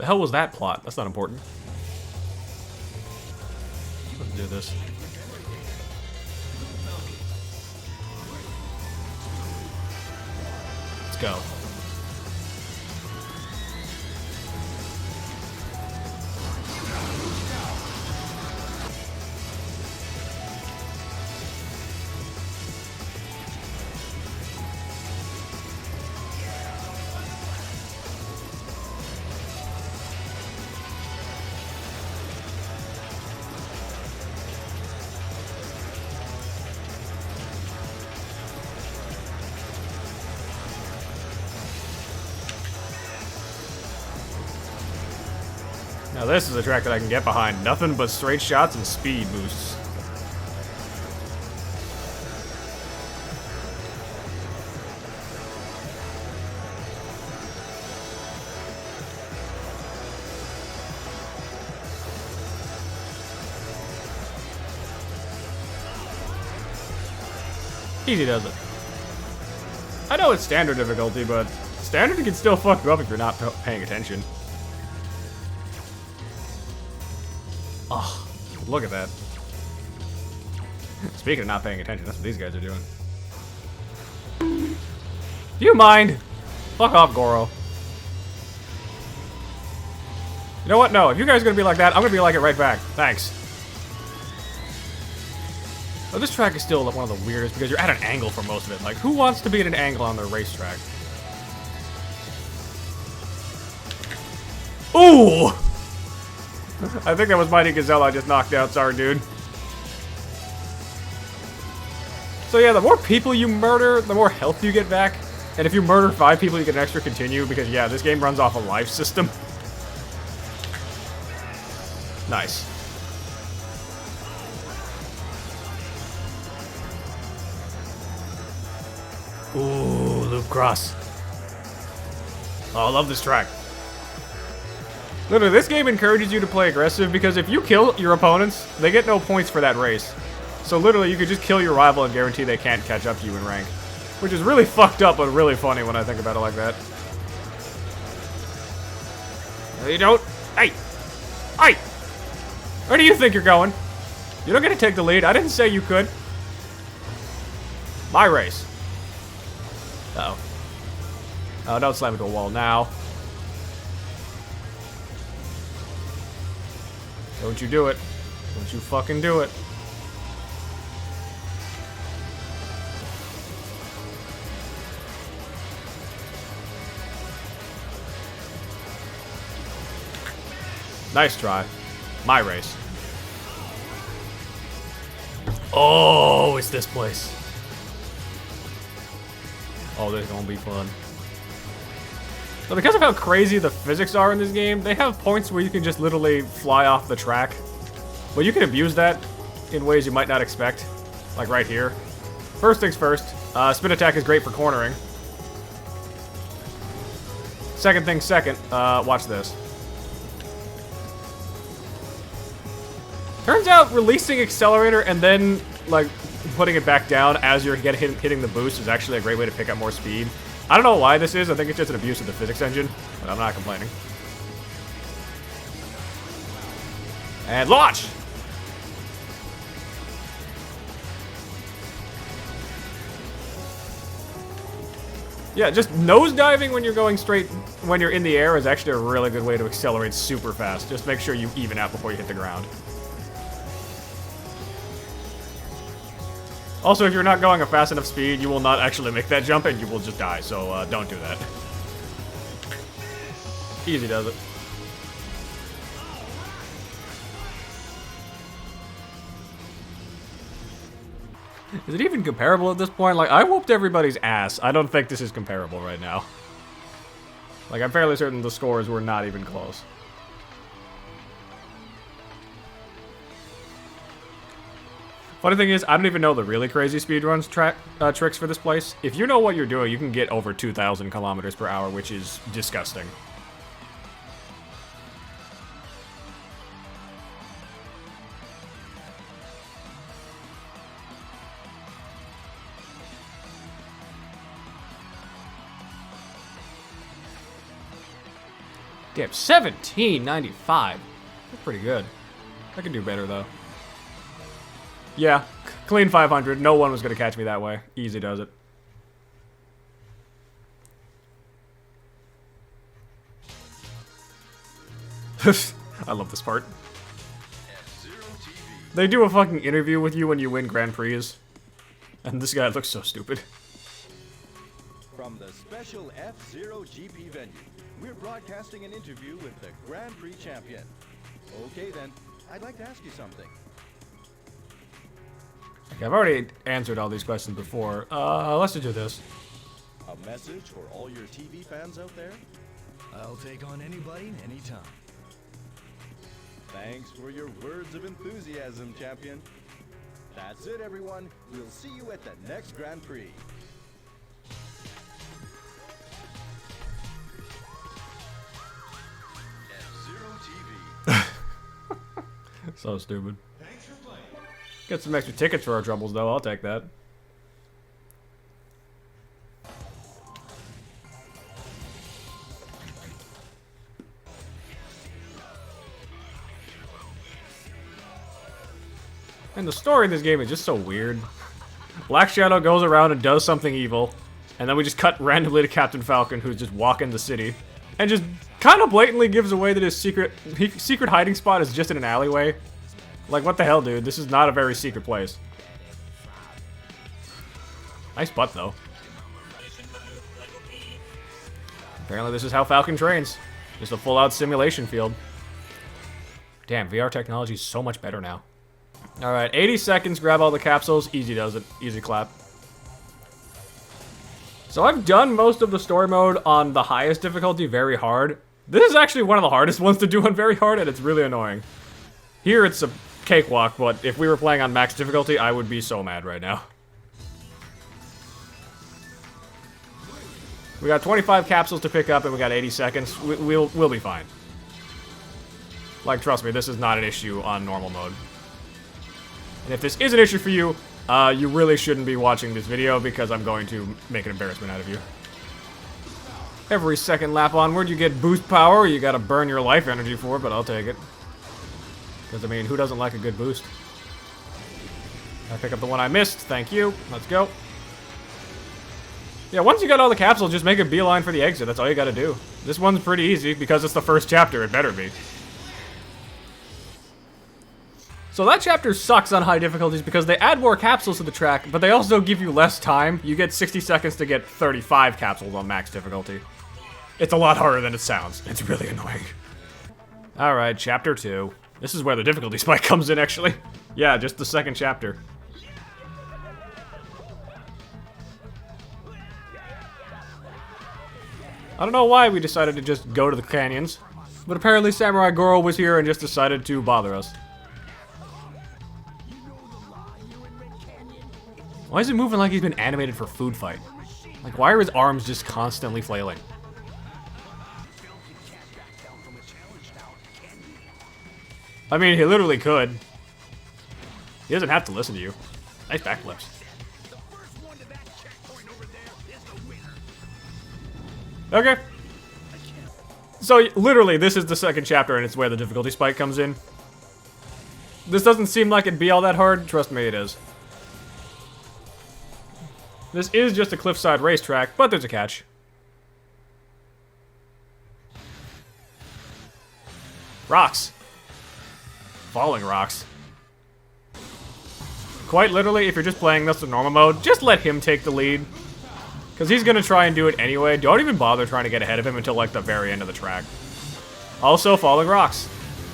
The hell was that plot? That's not important. Let's do this. Let's go. Now this is a track that I can get behind. Nothing but straight shots and speed boosts. Easy does it. I know it's standard difficulty, but standard can still fuck you up if you're not paying attention. Oh, look at that. Speaking of not paying attention, that's what these guys are doing. Do you mind? Fuck off, Goro. You know what? No, if you guys are gonna be like that, I'm gonna be like it right back. Thanks. Oh, this track is still one of the weirdest because you're at an angle for most of it. Like, who wants to be at an angle on their racetrack? Ooh! I think that was Mighty Gazelle I just knocked out. Sorry, dude. So yeah, the more people you murder, the more health you get back. And if you murder 5 people, you get an extra continue because, yeah, this game runs off a life system. Nice. Ooh, loop cross. Oh, I love this track. Literally, this game encourages you to play aggressive because if you kill your opponents, they get no points for that race. So literally, you could just kill your rival and guarantee they can't catch up to you in rank. Which is really fucked up, but really funny when I think about it like that. No, you don't. Hey! Hey! Where do you think you're going? You don't get to take the lead. I didn't say you could. My race. Uh-oh. Oh, don't slam into a wall now. Don't you do it. Don't you fucking do it. Nice try. My race. Oh, it's this place. Oh, this is gonna be fun. So because of how crazy the physics are in this game, they have points where you can just literally fly off the track. But you can abuse that in ways you might not expect. Like right here. First things first, spin attack is great for cornering. Second thing second, watch this. Turns out releasing accelerator and then like putting it back down as you're hitting the boost is actually a great way to pick up more speed. I don't know why this is. I think it's just an abuse of the physics engine, but I'm not complaining. And launch! Yeah, just nosediving when you're going straight, when you're in the air is actually a really good way to accelerate super fast. Just make sure you even out before you hit the ground. Also, if you're not going a fast enough speed, you will not actually make that jump and you will just die, so don't do that. Easy does it. Is it even comparable at this point? Like, I whooped everybody's ass. I don't think this is comparable right now. Like, I'm fairly certain the scores were not even close. Funny thing is, I don't even know the really crazy speedruns tricks for this place. If you know what you're doing, you can get over 2,000 kilometers per hour, which is disgusting. Okay, 1795. That's pretty good. I can do better, though. Yeah, clean 500. No one was going to catch me that way. Easy does it. I love this part. They do a fucking interview with you when you win Grand Prix. And this guy looks so stupid. From the special F-Zero GP venue, we're broadcasting an interview with the Grand Prix champion. Okay then, I'd like to ask you something. Okay, I've already answered all these questions before. Let's just do this. A message for all your TV fans out there? I'll take on anybody, anytime. Thanks for your words of enthusiasm, champion. That's it, everyone. We'll see you at the next Grand Prix. F-Zero TV. So stupid. Get some extra tickets for our troubles, though. I'll take that. And the story in this game is just so weird. Black Shadow goes around and does something evil, and then we just cut randomly to Captain Falcon, who's just walking the city, and just kind of blatantly gives away that his secret hiding spot is just in an alleyway. Like, what the hell, dude? This is not a very secret place. Nice butt, though. Apparently this is how Falcon trains. Just a full-out simulation field. Damn, VR technology is so much better now. Alright, 80 seconds, grab all the capsules. Easy does it. Easy clap. So I've done most of the story mode on the highest difficulty, very hard. This is actually one of the hardest ones to do on very hard, and it's really annoying. Here it's a cakewalk, but if we were playing on max difficulty, I would be so mad right now. We got 25 capsules to pick up, and we got 80 seconds. We'll be fine. Like, trust me, this is not an issue on normal mode. And if this is an issue for you, you really shouldn't be watching this video because I'm going to make an embarrassment out of you. Every second lap onward, you get boost power. You gotta burn your life energy for it, but I'll take it. Because, I mean, who doesn't like a good boost? I pick up the one I missed. Thank you. Let's go. Yeah, once you got all the capsules, just make a beeline for the exit. That's all you gotta do. This one's pretty easy because it's the first chapter. It better be. So that chapter sucks on high difficulties because they add more capsules to the track, but they also give you less time. You get 60 seconds to get 35 capsules on max difficulty. It's a lot harder than it sounds. It's really annoying. Alright, chapter 2. This is where the difficulty spike comes in, actually. Yeah, just the second chapter. I don't know why we decided to just go to the canyons, but apparently Samurai Goro was here and just decided to bother us. Why is he moving like he's been animated for Food Fight? Like, why are his arms just constantly flailing? I mean, he literally could. He doesn't have to listen to you. Nice backflips. Okay. So, literally, this is the second chapter, and it's where the difficulty spike comes in. This doesn't seem like it'd be all that hard. Trust me, it is. This is just a cliffside racetrack, but there's a catch. Rocks. Falling rocks. Quite literally, if you're just playing this in normal mode, just let him take the lead. Because he's going to try and do it anyway. Don't even bother trying to get ahead of him until, like, the very end of the track. Also, falling rocks.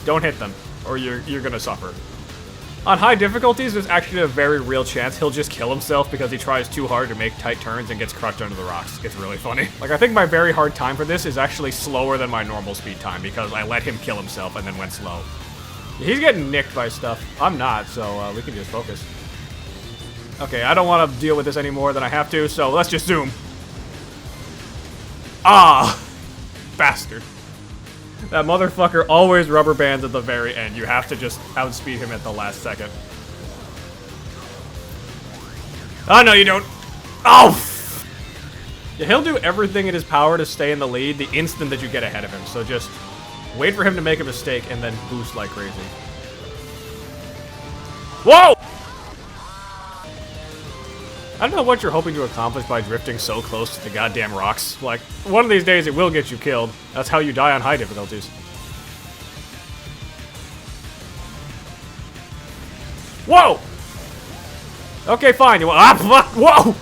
Don't hit them, or you're going to suffer. On high difficulties, there's actually a very real chance he'll just kill himself because he tries too hard to make tight turns and gets crushed under the rocks. It's really funny. Like, I think my very hard time for this is actually slower than my normal speed time because I let him kill himself and then went slow. He's getting nicked by stuff. I'm not, so we can just focus. Okay, I don't want to deal with this any more than I have to, so let's just zoom. Ah! Bastard. That motherfucker always rubber bands at the very end. You have to just outspeed him at the last second. Oh, no, you don't. Oh! Yeah, he'll do everything in his power to stay in the lead the instant that you get ahead of him, so just Wait for him to make a mistake and then boost like crazy. Whoa! I don't know what you're hoping to accomplish by drifting so close to the goddamn rocks. Like, one of these days it will get you killed. That's how you die on high difficulties. Whoa! Okay, fine. You want? Ah, fuck! Whoa!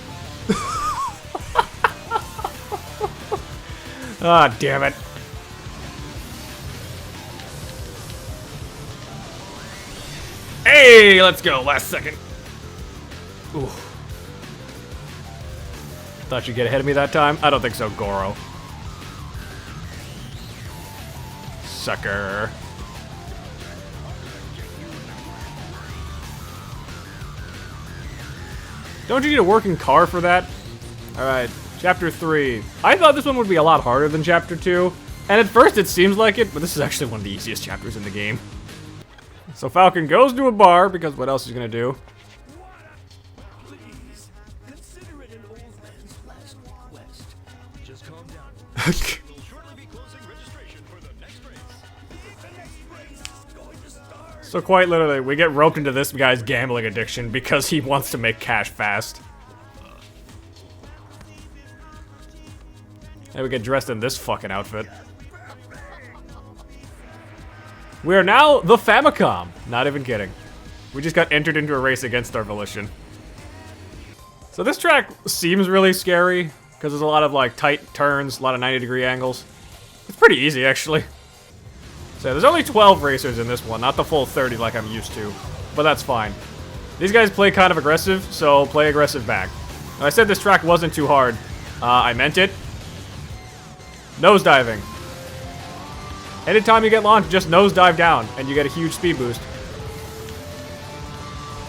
Ah, damn it. Hey, let's go. Last second. Ooh. Thought you'd get ahead of me that time? I don't think so, Goro. Sucker. Don't you need a working car for that? Alright, Chapter 3. I thought this one would be a lot harder than Chapter 2. And at first it seems like it, but this is actually one of the easiest chapters in the game. So Falcon goes to a bar, because what else is he gonna do? Please, consider it an old man's last request. Just calm down. We'll shortly be closing registration for the next race. The next race is going to start. So quite literally, we get roped into this guy's gambling addiction because he wants to make cash fast. And we get dressed in this fucking outfit. We are now the Famicom. Not even kidding. We just got entered into a race against our volition. So this track seems really scary because there's a lot of like tight turns, a lot of 90-degree angles. It's pretty easy actually. So there's only 12 racers in this one, not the full 30 like I'm used to, but that's fine. These guys play kind of aggressive, so play aggressive back. When I said this track wasn't too hard, I meant it. Nosediving. Anytime you get launched, just nosedive down, and you get a huge speed boost.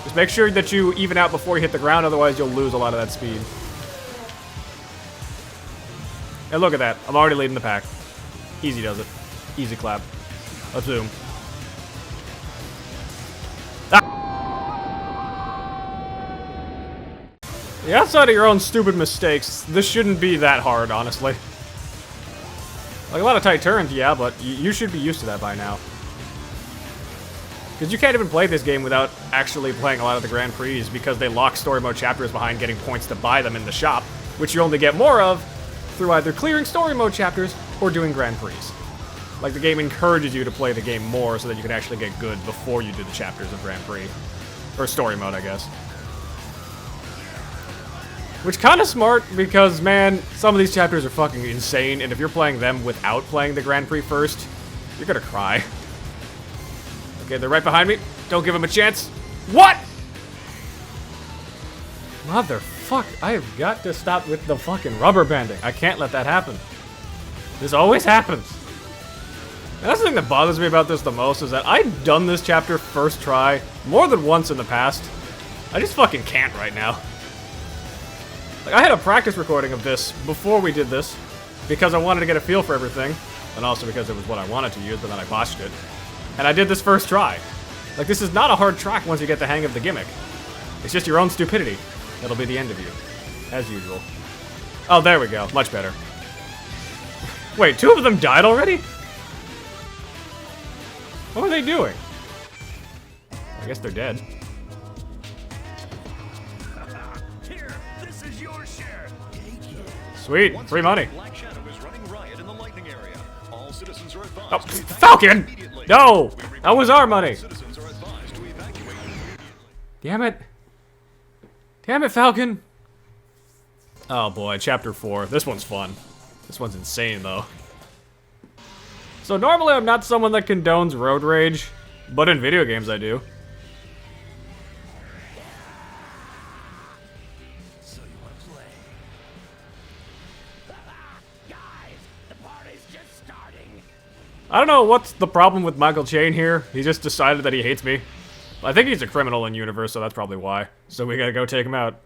Just make sure that you even out before you hit the ground, otherwise you'll lose a lot of that speed. And look at that, I'm already leading the pack. Easy does it. Easy clap. Let's zoom. Ah! Yeah, outside of your own stupid mistakes, this shouldn't be that hard, honestly. Like, a lot of tight turns, yeah, but you should be used to that by now. Because you can't even play this game without actually playing a lot of the Grand Prix because they lock story mode chapters behind getting points to buy them in the shop, which you only get more of through either clearing story mode chapters or doing Grand Prix. Like, the game encourages you to play the game more so that you can actually get good before you do the chapters of Grand Prix. Or story mode, I guess. Which kind of smart because, man, some of these chapters are fucking insane, and if you're playing them without playing the Grand Prix first, you're gonna cry. Okay, they're right behind me. Don't give them a chance. What? Motherfuck, I have got to stop with the fucking rubber banding. I can't let that happen. This always happens. And that's the thing that bothers me about this the most is that I've done this chapter first try more than once in the past. I just fucking can't right now. Like, I had a practice recording of this before we did this because I wanted to get a feel for everything, and also because it was what I wanted to use, but then I botched it. And I did this first try. Like, this is not a hard track once you get the hang of the gimmick. It's just your own stupidity that'll be the end of you, as usual. Oh, there we go. Much better. Wait, 2 of them died already? What were they doing? I guess they're dead. Sweet, free money. Black Shadow is running riot in the lightning area. All citizens are advised Oh, to evacuate Falcon! immediately. No! That was our money! Citizens are advised to evacuate immediately. Damn it. Damn it, Falcon. Oh boy, chapter 4. This one's fun. This one's insane, though. So normally I'm not someone that condones road rage, but in video games I do. So you want to play? Guys, the party's just starting. I don't know what's the problem with Michael Chain here. He just decided that he hates me. I think he's a criminal in universe, so that's probably why. So we gotta go take him out.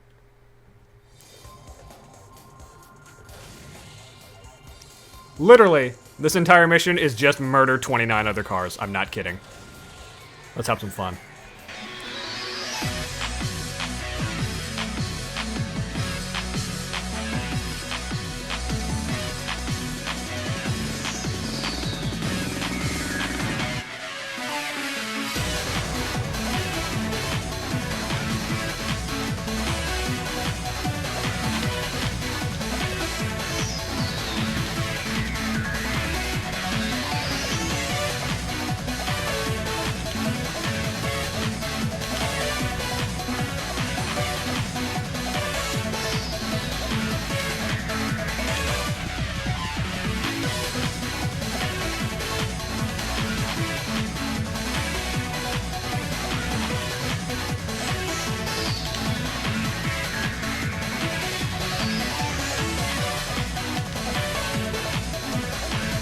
Literally, this entire mission is just murder 29 other cars. I'm not kidding. Let's have some fun.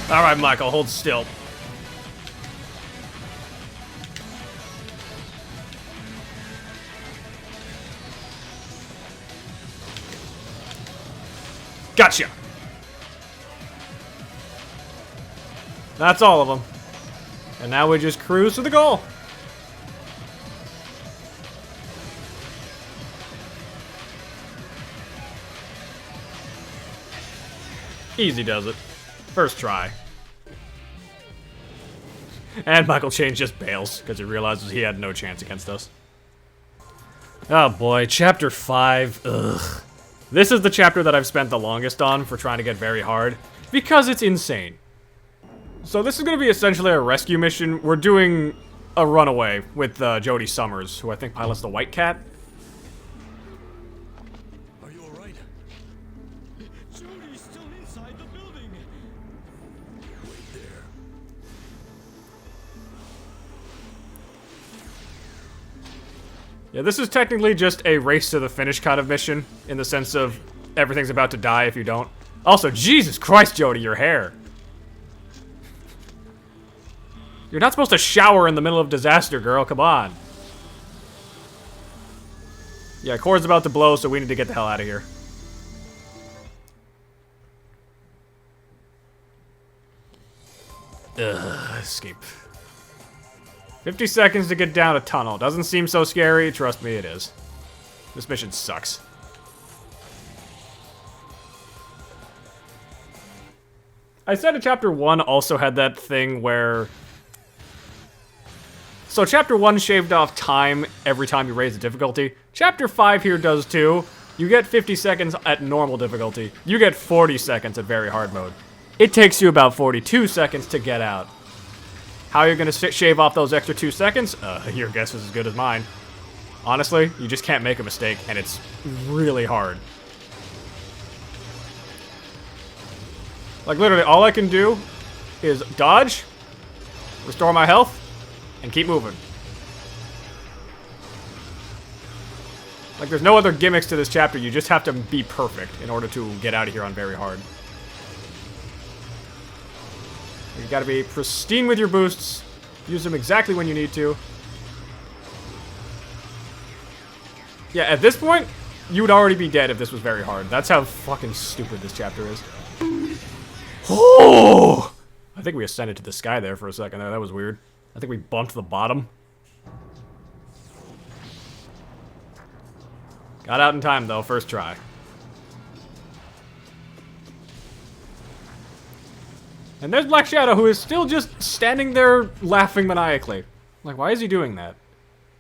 Alright, Michael, hold still. Gotcha! That's all of them. And now we just cruise to the goal. Easy does it. First try. And Michael Chain just bails because he realizes he had no chance against us. Oh boy, chapter 5. Ugh. This is the chapter that I've spent the longest on for trying to get very hard because it's insane. So this is going to be essentially a rescue mission. We're doing a runaway with Jody Summers, who I think pilots the White Cat. Are you alright? Jody's still inside the building. Wait there. Yeah, this is technically just a race to the finish kind of mission, in the sense of everything's about to die if you don't. Also, Jesus Christ, Jody, your hair. You're not supposed to shower in the middle of disaster, girl. Come on. Yeah, core's about to blow, so we need to get the hell out of here. Ugh, escape. 50 seconds to get down a tunnel. Doesn't seem so scary. Trust me, it is. This mission sucks. I said in chapter 1 also had that thing where... So chapter 1 shaved off time every time you raise the difficulty. Chapter 5 here does too. You get 50 seconds at normal difficulty. You get 40 seconds at very hard mode. It takes you about 42 seconds to get out. How you're gonna shave off those extra 2 seconds? Your guess is as good as mine. Honestly, you just can't make a mistake, and it's really hard. Like, literally, all I can do is dodge, restore my health, and keep moving. Like, there's no other gimmicks to this chapter. You just have to be perfect in order to get out of here on very hard. You gotta be pristine with your boosts. Use them exactly when you need to. Yeah, at this point, you would already be dead if this was very hard. That's how fucking stupid this chapter is. Oh! I think we ascended to the sky there for a second. That was weird. I think we bumped the bottom. Got out in time, though. First try. And there's Black Shadow, who is still just standing there laughing maniacally. Like, why is he doing that?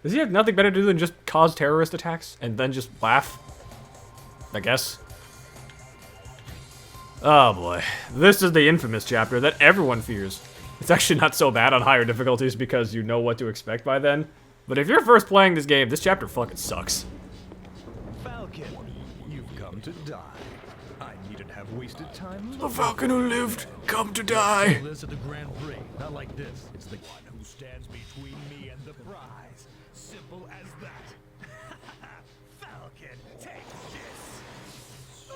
Does he have nothing better to do than just cause terrorist attacks and then just laugh? I guess. Oh boy. This is the infamous chapter that everyone fears. It's actually not so bad on higher difficulties because you know what to expect by then. But if you're first playing this game, this chapter fucking sucks. Falcon, you've come to die. I needn't have wasted time. The Falcon who lived, come to die. This at the Grand Prix, not like this. It's the one who stands between me and the prize. Simple as that. Falcon, take this.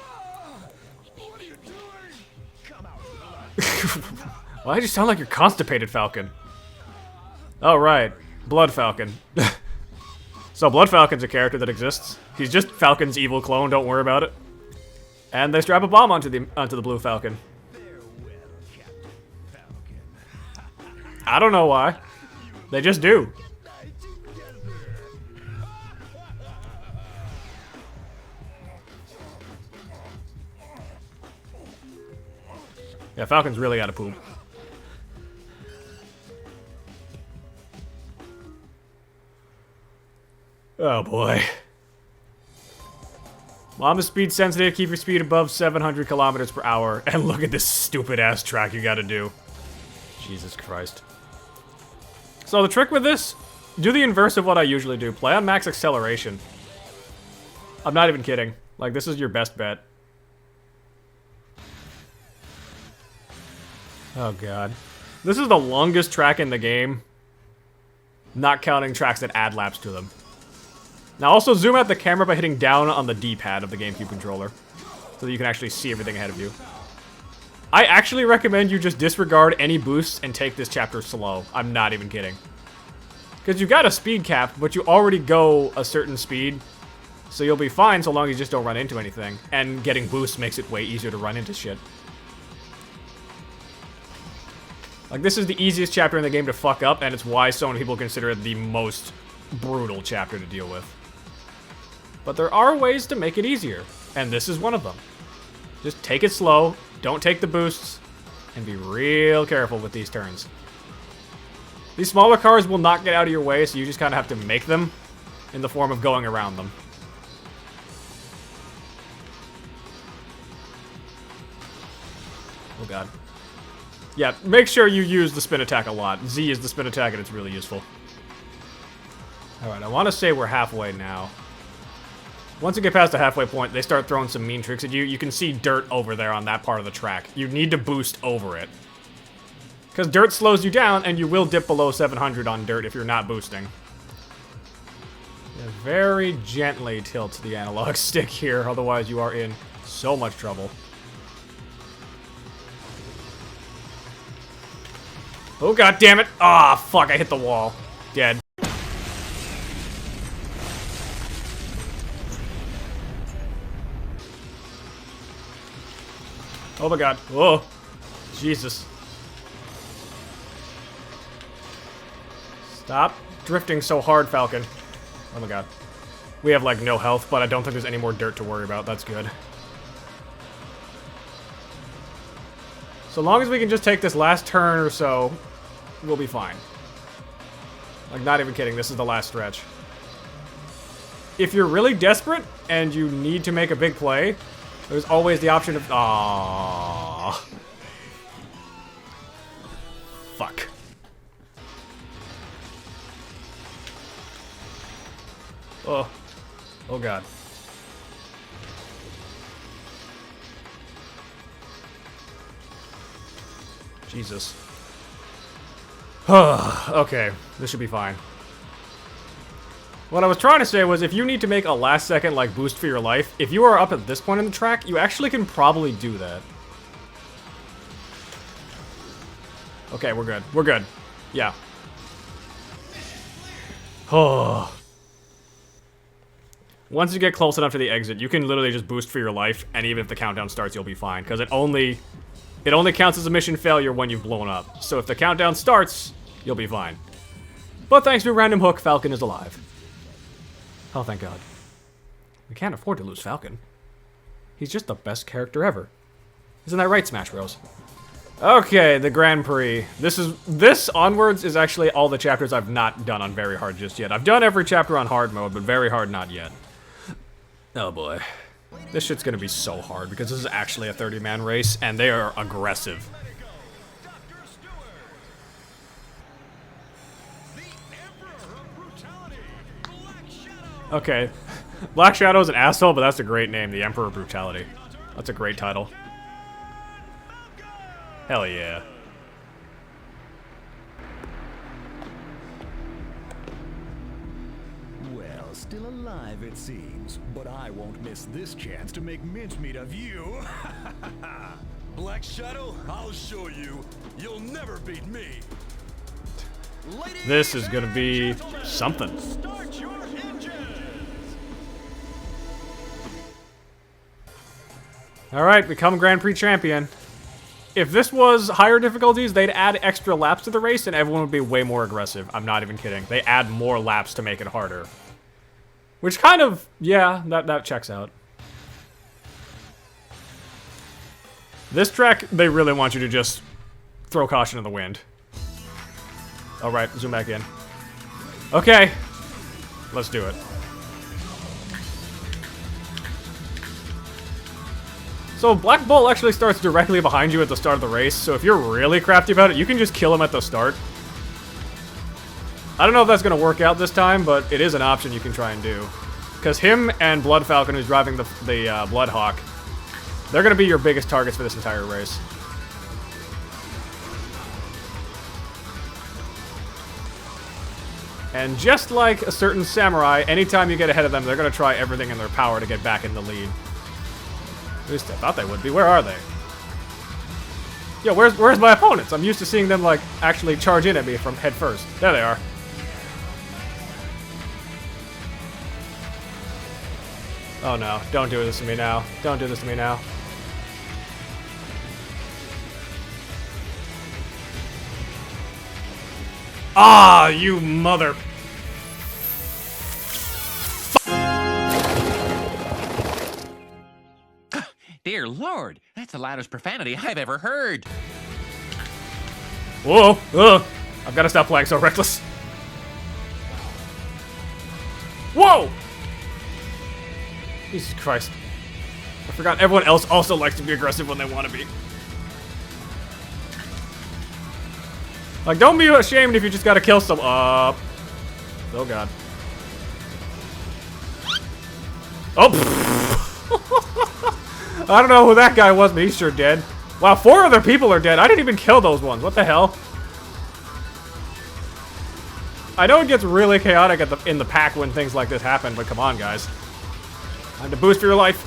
What are you doing? Come out. Why do you sound like you're constipated, Falcon? Oh, right. Blood Falcon. So Blood Falcon's a character that exists. He's just Falcon's evil clone, don't worry about it. And they strap a bomb onto the Blue Falcon. Farewell, Captain Falcon. I don't know why. They just do. Yeah, Falcon's really gotta poop. Oh boy. Mom is speed sensitive, keep your speed above 700 kilometers per hour. And look at this stupid ass track you gotta do. Jesus Christ. So the trick with this, do the inverse of what I usually do. Play on max acceleration. I'm not even kidding. Like, this is your best bet. Oh god. This is the longest track in the game. Not counting tracks that add laps to them. Now also zoom out the camera by hitting down on the D-pad of the GameCube controller. So that you can actually see everything ahead of you. I actually recommend you just disregard any boosts and take this chapter slow. I'm not even kidding. Because you've got a speed cap, but you already go a certain speed. So you'll be fine so long as you just don't run into anything. And getting boosts makes it way easier to run into shit. Like, this is the easiest chapter in the game to fuck up, and it's why so many people consider it the most brutal chapter to deal with. But there are ways to make it easier, and this is one of them. Just take it slow, don't take the boosts, and be real careful with these turns. These smaller cars will not get out of your way, so you just kind of have to make them in the form of going around them. Oh god. Yeah, make sure you use the spin attack a lot. Z is the spin attack and it's really useful. Alright, I want to say we're halfway now. Once you get past the halfway point, they start throwing some mean tricks at you. You can see dirt over there on that part of the track. You need to boost over it. Because dirt slows you down, and you will dip below 700 on dirt if you're not boosting. Yeah, very gently tilt the analog stick here, otherwise you are in so much trouble. Oh god damn it! Ah, fuck, I hit the wall. Dead. Oh my god. Oh. Jesus. Stop drifting so hard, Falcon. Oh my god. We have, like, no health, but I don't think there's any more dirt to worry about. That's good. So long as we can just take this last turn or so, we'll be fine. Like, not even kidding. This is the last stretch. If you're really desperate and you need to make a big play, there's always the option of... Aww. Fuck. Oh. Oh god. Jesus. Okay, this should be fine. What I was trying to say was, if you need to make a last second, like, boost for your life, if you are up at this point in the track, you actually can probably do that. Okay, we're good. We're good. Yeah. Oh. Once you get close enough to the exit, you can literally just boost for your life, and even if the countdown starts, you'll be fine, because it only counts as a mission failure when you've blown up. So if the countdown starts, you'll be fine. But thanks to a random hook, Falcon is alive. Oh, thank God. We can't afford to lose Falcon. He's just the best character ever. Isn't that right, Smash Bros? Okay, the Grand Prix. This onwards is actually all the chapters I've not done on very hard just yet. I've done every chapter on hard mode, but very hard not yet. Oh boy. This shit's gonna be so hard because this is actually a 30-man race, and they are aggressive. Okay. Black Shadow's an asshole, but that's a great name. The Emperor of Brutality. That's a great title. Hell yeah. Well, still alive it seems, but I won't miss this chance to make mincemeat of you. Black Shadow, I'll show you. You'll never beat me. This is gonna be something. Start your engines. Alright, become Grand Prix champion. If this was higher difficulties, they'd add extra laps to the race and everyone would be way more aggressive. I'm not even kidding. They add more laps to make it harder. Which kind of, yeah, that checks out. This track, they really want you to just throw caution in the wind. Alright, zoom back in. Okay, let's do it. So Black Bull actually starts directly behind you at the start of the race, so if you're really crafty about it, you can just kill him at the start. I don't know if that's going to work out this time, but it is an option you can try and do. Because him and Blood Falcon, who's driving the Blood Hawk, they're going to be your biggest targets for this entire race. And just like a certain samurai, anytime you get ahead of them, they're going to try everything in their power to get back in the lead. At least I thought they would be. Where are they? Yo, where's my opponents? I'm used to seeing them, like, actually charge in at me from head first. There they are. Oh no, don't do this to me now. Don't do this to me now. Ah, you mother... Dear Lord, that's the loudest profanity I've ever heard. Whoa, ugh. I've got to stop playing so reckless. Whoa! Jesus Christ. I forgot everyone else also likes to be aggressive when they want to be. Like, don't be ashamed if you just gotta kill some. Oh god. Oh! I don't know who that guy was, but he's sure dead. Wow, 4 other people are dead. I didn't even kill those ones. What the hell? I know it gets really chaotic in the pack when things like this happen, but come on, guys. Time to boost for your life.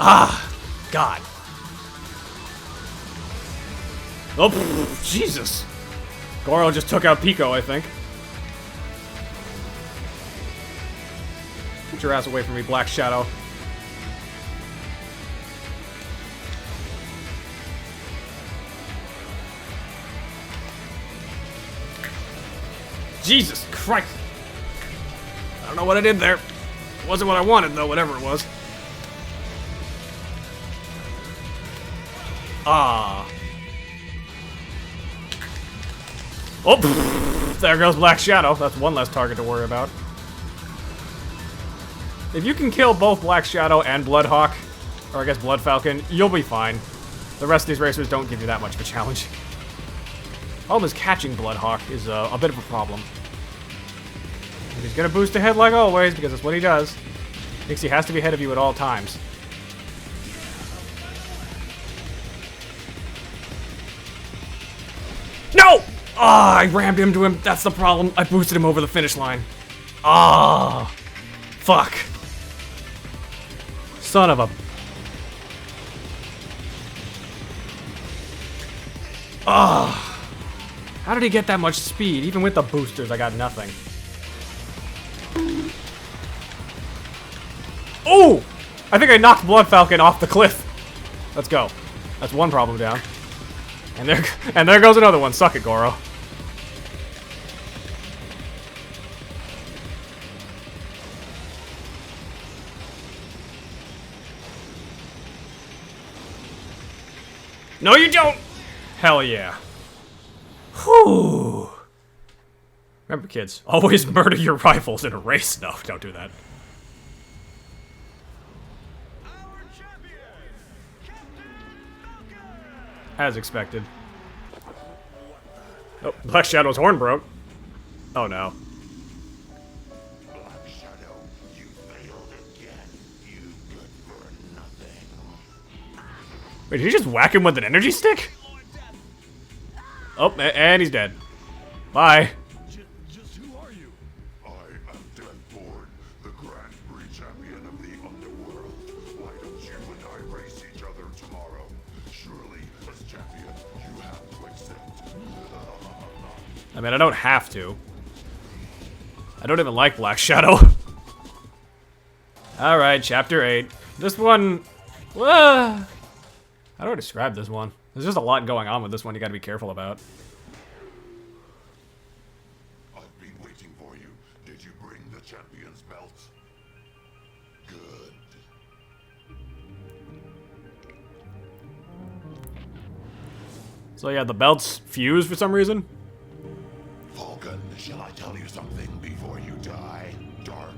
Ah, God. Oh, Jesus. Goro just took out Pico, I think. Get your ass away from me, Black Shadow. Jesus Christ. I don't know what I did there. It wasn't what I wanted, though, whatever it was. Ah. Oh, there goes Black Shadow. That's one less target to worry about. If you can kill both Black Shadow and Bloodhawk, or I guess Blood Falcon, you'll be fine. The rest of these racers don't give you that much of a challenge. Problem is catching Bloodhawk is a bit of a problem. And he's gonna boost ahead like always, because that's what he does. Thinks he has to be ahead of you at all times. No! Ah, I rammed into him. That's the problem. I boosted him over the finish line. Ah, fuck. Son of a... Ah. How did he get that much speed? Even with the boosters, I got nothing. Oh! I think I knocked Blood Falcon off the cliff. Let's go. That's one problem down. And there goes another one. Suck it, Goro. No, you don't! Hell yeah. Whew. Remember, kids, always murder your rivals in a race. No, don't do that. Our champion, Captain Falcon! As expected. Oh, Black Shadow's horn broke. Oh no. Black Shadow, you failed again. You good for nothing. Wait, did he just whack him with an energy stick? Oh, and he's dead. Bye. Just who are you? I am Deathborn, the Grand Prix champion of the Underworld. Why don't you and I race each other tomorrow? Surely, as champion, you have to accept. I mean, I don't have to. I don't even like Black Shadow. Alright, Chapter 8. This one... How do I describe this one? There's just a lot going on with this one you gotta be careful about. I've been waiting for you. Did you bring the champion's belt? Good. So yeah, the belts fuse for some reason. Falcon, shall I tell you something before you die? Dark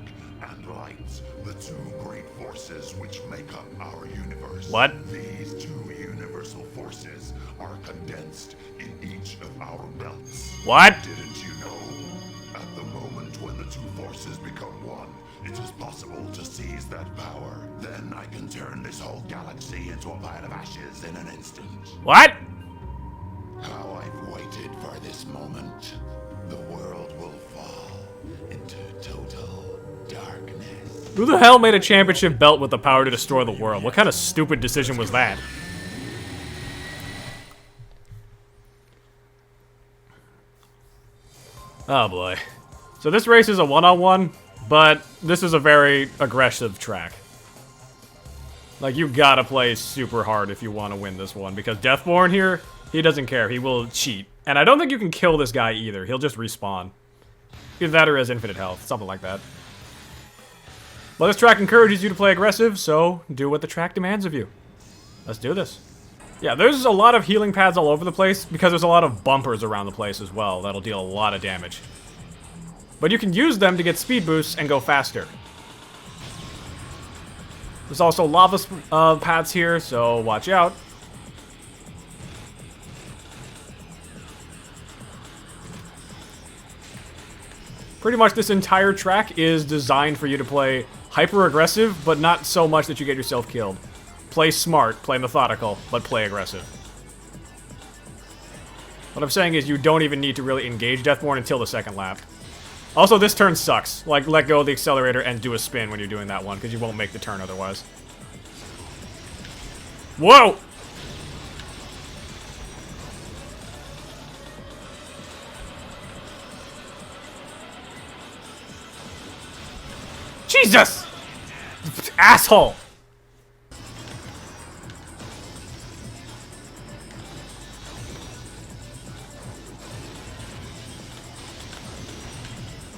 and light, the two great forces which make up our universe. What? These two universal forces are condensed in each of our belts. What? Didn't you know? At the moment when the two forces become one, it is possible to seize that power. Then I can turn this whole galaxy into a pile of ashes in an instant. What? How I've waited for this moment. The world will fall into total darkness. Who the hell made a championship belt with the power to destroy the world? What kind of stupid decision was that? Oh boy. So this race is a one-on-one, but this is a very aggressive track. Like, you gotta play super hard if you want to win this one, because Deathborn here, he doesn't care. He will cheat. And I don't think you can kill this guy either. He'll just respawn. Either that or he has infinite health, something like that. Well, this track encourages you to play aggressive, so do what the track demands of you. Let's do this. Yeah, there's a lot of healing pads all over the place, because there's a lot of bumpers around the place as well. That'll deal a lot of damage. But you can use them to get speed boosts and go faster. There's also lava pads here, so watch out. Pretty much this entire track is designed for you to play hyper-aggressive, but not so much that you get yourself killed. Play smart, play methodical, but play aggressive. What I'm saying is you don't even need to really engage Deathborn until the second lap. Also, this turn sucks. Like, let go of the accelerator and do a spin when you're doing that one, because you won't make the turn otherwise. Whoa! Jesus! Asshole!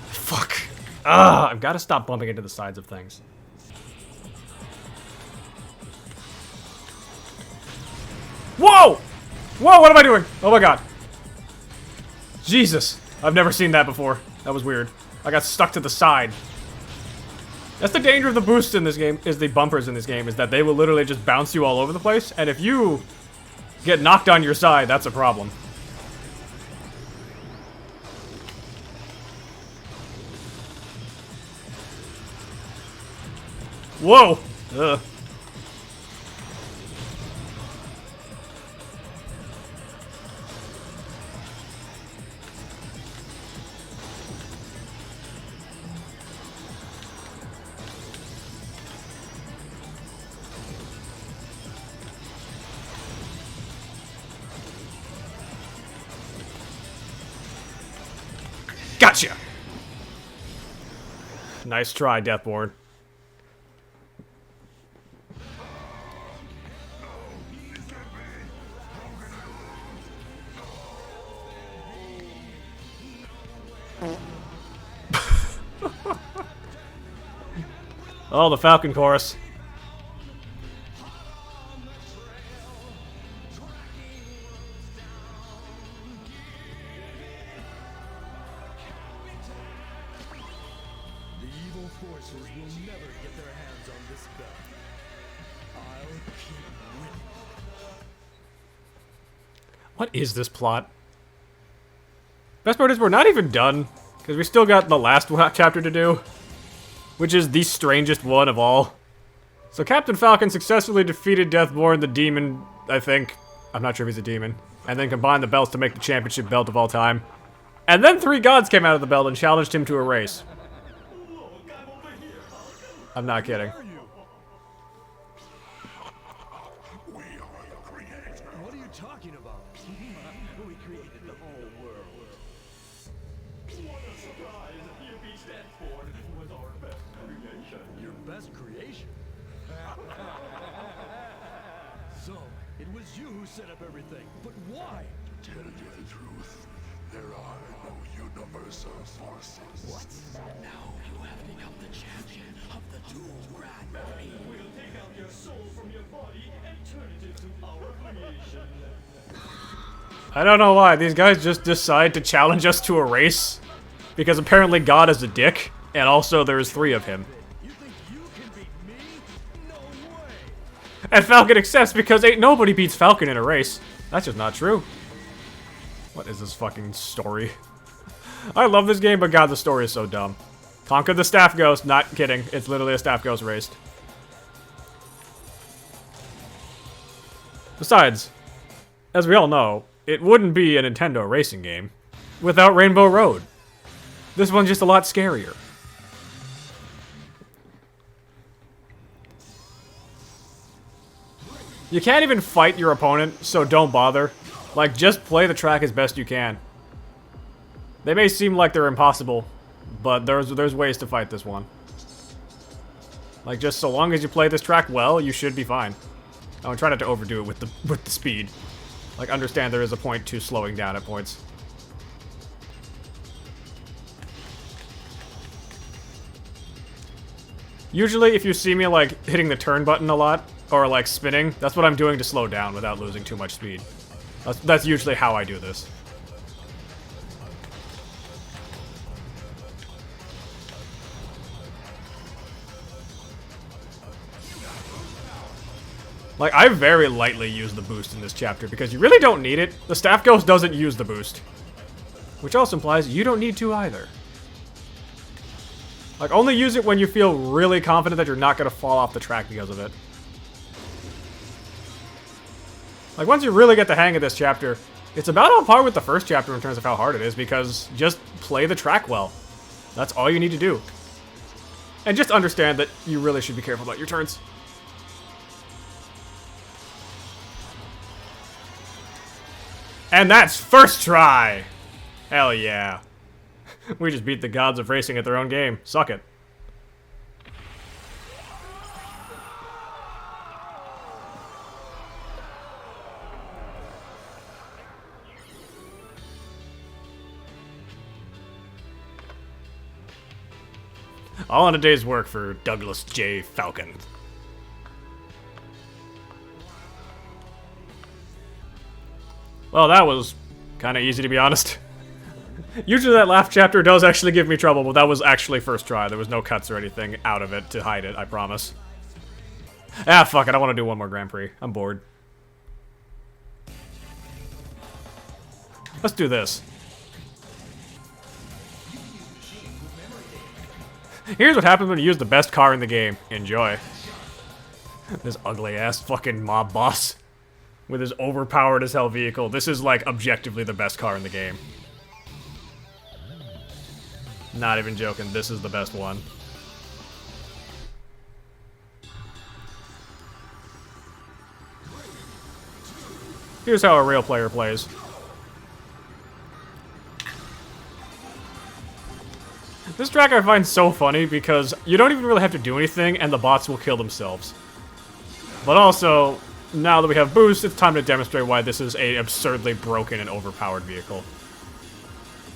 Fuck. I've got to stop bumping into the sides of things. Whoa! Whoa, what am I doing? Oh my god. Jesus. I've never seen that before. That was weird. I got stuck to the side. That's the danger of the boosts in this game, is the bumpers in this game, is that they will literally just bounce you all over the place, and if you get knocked on your side, that's a problem. Whoa! Ugh. Gotcha! Nice try, Deathborn. Oh, the Falcon chorus. The evil forces will never get their hands on this belt. I'll keep winning. What is this plot? Best part is we're not even done, because we still got the last chapter to do, which is the strangest one of all. So Captain Falcon successfully defeated Deathborn, the demon, I think. I'm not sure if he's a demon. And then combined the belts to make the championship belt of all time. And then 3 gods came out of the belt and challenged him to a race. I'm not kidding. We are the creators. What are you talking about? We created the whole world. What a surprise! You beat Deathborn was our best creation. Your best creation? So, it was you who set up everything. But why? To tell you the truth, there are no universal forces. What? Now you have become the champion of the Dual Grand Prix. We'll take out your soul from your body and turn it into our creation. I don't know why. These guys just decide to challenge us to a race. Because apparently God is a dick. And also there's 3 of him. You think you can beat me? No way! And Falcon accepts because ain't nobody beats Falcon in a race. That's just not true. What is this fucking story? I love this game, but god, the story is so dumb. Conquer the Staff Ghost. Not kidding. It's literally a Staff Ghost race. Besides, as we all know, it wouldn't be a Nintendo racing game without Rainbow Road. This one's just a lot scarier. You can't even fight your opponent, so don't bother. Like, just play the track as best you can. They may seem like they're impossible, but there's ways to fight this one. Like, just so long as you play this track well, you should be fine. Oh, try not to overdo it with the speed. Like, understand there is a point to slowing down at points. Usually, if you see me, like, hitting the turn button a lot, or, like, spinning, that's what I'm doing to slow down without losing too much speed. That's usually how I do this. Like, I very lightly use the boost in this chapter because you really don't need it. The Staff Ghost doesn't use the boost. Which also implies you don't need to either. Like, only use it when you feel really confident that you're not going to fall off the track because of it. Like, once you really get the hang of this chapter, it's about on par with the first chapter in terms of how hard it is because just play the track well. That's all you need to do. And just understand that you really should be careful about your turns. And that's first try! Hell yeah. We just beat the gods of racing at their own game. Suck it. All in a day's work for Douglas J. Falcon. Well, that was kind of easy, to be honest. Usually that last chapter does actually give me trouble, but that was actually first try. There was no cuts or anything out of it to hide it, I promise. Ah, fuck it. I want to do one more Grand Prix. I'm bored. Let's do this. Here's what happens when you use the best car in the game. Enjoy. This ugly-ass fucking mob boss. With his overpowered as hell vehicle. This is, like, objectively the best car in the game. Not even joking, this is the best one. Here's how a real player plays. This track I find so funny because you don't even really have to do anything and the bots will kill themselves. But also, now that we have boost, it's time to demonstrate why this is an absurdly broken and overpowered vehicle.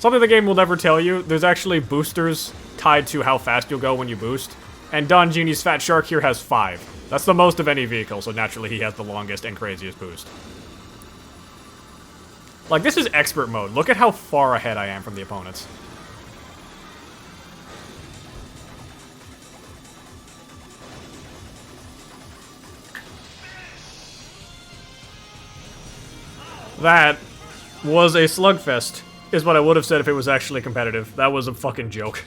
Something the game will never tell you, there's actually boosters tied to how fast you'll go when you boost. And Don Genie's Fat Shark here has 5. That's the most of any vehicle, so naturally he has the longest and craziest boost. Like, this is expert mode. Look at how far ahead I am from the opponents. That was a slugfest, is what I would have said if it was actually competitive. That was a fucking joke.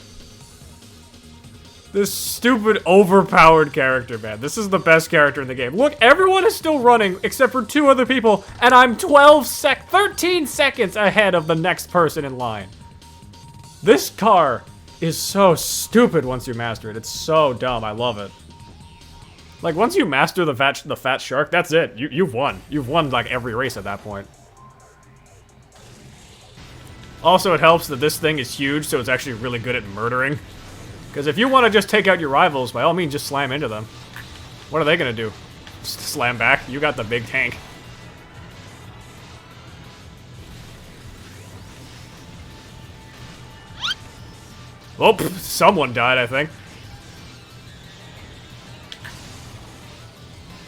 This stupid, overpowered character, man. This is the best character in the game. Look, everyone is still running except for 2 other people, and I'm 13 seconds ahead of the next person in line. This car is so stupid once you master it. It's so dumb. I love it. Like, once you master the fat shark, that's it. You've won. You've won, like, every race at that point. Also, it helps that this thing is huge, so it's actually really good at murdering. Because if you want to just take out your rivals, by all means, just slam into them. What are they going to do? Just slam back? You got the big tank. Oh, someone died, I think.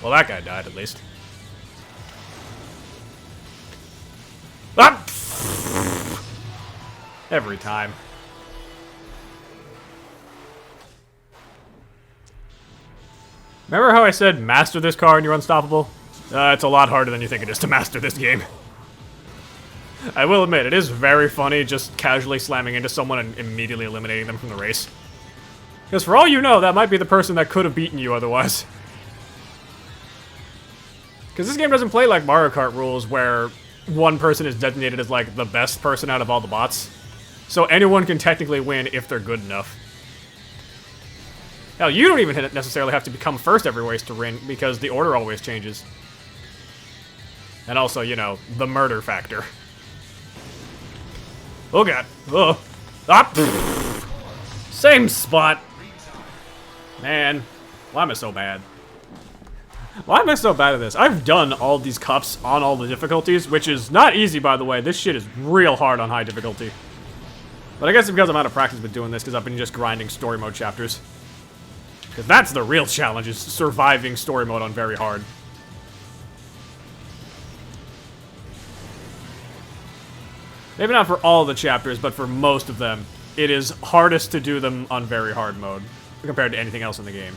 Well, that guy died, at least. Ah! Every time. Remember how I said master this car and you're unstoppable? It's a lot harder than you think it is to master this game. I will admit, it is very funny just casually slamming into someone and immediately eliminating them from the race. Because for all you know, that might be the person that could have beaten you otherwise. Because this game doesn't play like Mario Kart rules where one person is designated as like the best person out of all the bots. So anyone can technically win if they're good enough. Hell, you don't even necessarily have to become first every race to win because the order always changes. And also, you know, the murder factor. Oh god. Oh. Ah! Same spot. Man. Why am I so bad? Why am I so bad at this? I've done all these cups on all the difficulties, which is not easy, by the way. This shit is real hard on high difficulty. But I guess it's because I'm out of practice with doing this, because I've been just grinding story mode chapters. Because that's the real challenge, is surviving story mode on very hard. Maybe not for all the chapters, but for most of them, it is hardest to do them on very hard mode, compared to anything else in the game.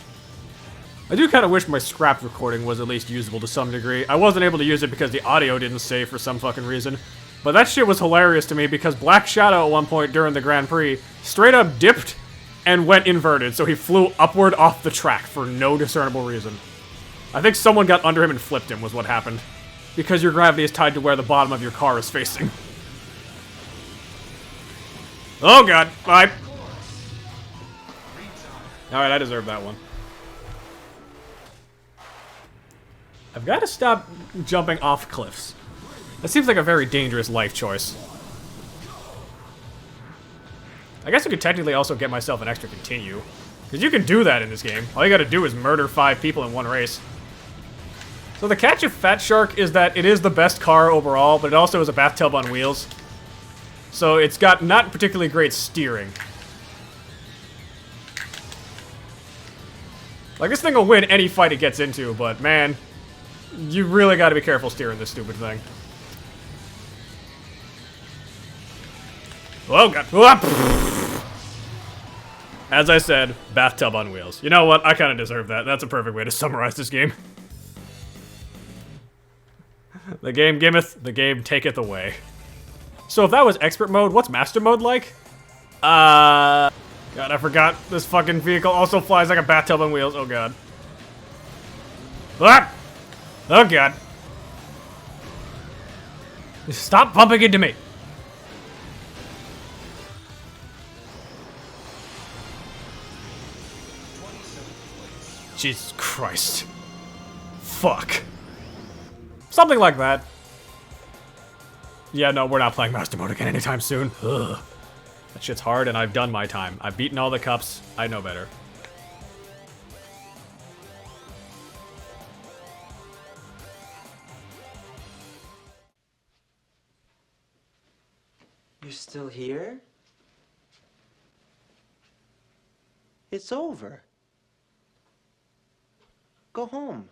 I do kind of wish my scrapped recording was at least usable to some degree. I wasn't able to use it because the audio didn't save for some fucking reason. But that shit was hilarious to me because Black Shadow at one point during the Grand Prix straight up dipped and went inverted, so he flew upward off the track for no discernible reason. I think someone got under him and flipped him was what happened. Because your gravity is tied to where the bottom of your car is facing. Oh god, bye. Alright, I deserve that one. I've got to stop jumping off cliffs. That seems like a very dangerous life choice. I guess I could technically also get myself an extra continue. Because you can do that in this game. All you gotta do is murder 5 people in one race. So the catch of Fat Shark is that it is the best car overall, but it also is a bathtub on wheels. So it's got not particularly great steering. Like, this thing will win any fight it gets into, but man, you really gotta be careful steering this stupid thing. Oh god. As I said, bathtub on wheels. You know what? I kind of deserve that. That's a perfect way to summarize this game. The game giveth, the game taketh away. So if that was expert mode, what's master mode like? God, I forgot this fucking vehicle also flies like a bathtub on wheels. Oh god. Ah! Oh god. Stop bumping into me. Jesus Christ. Fuck. Something like that. Yeah, no, we're not playing Master Mode again anytime soon. Ugh. That shit's hard, and I've done my time. I've beaten all the cups. I know better. You're still here? It's over. Go home.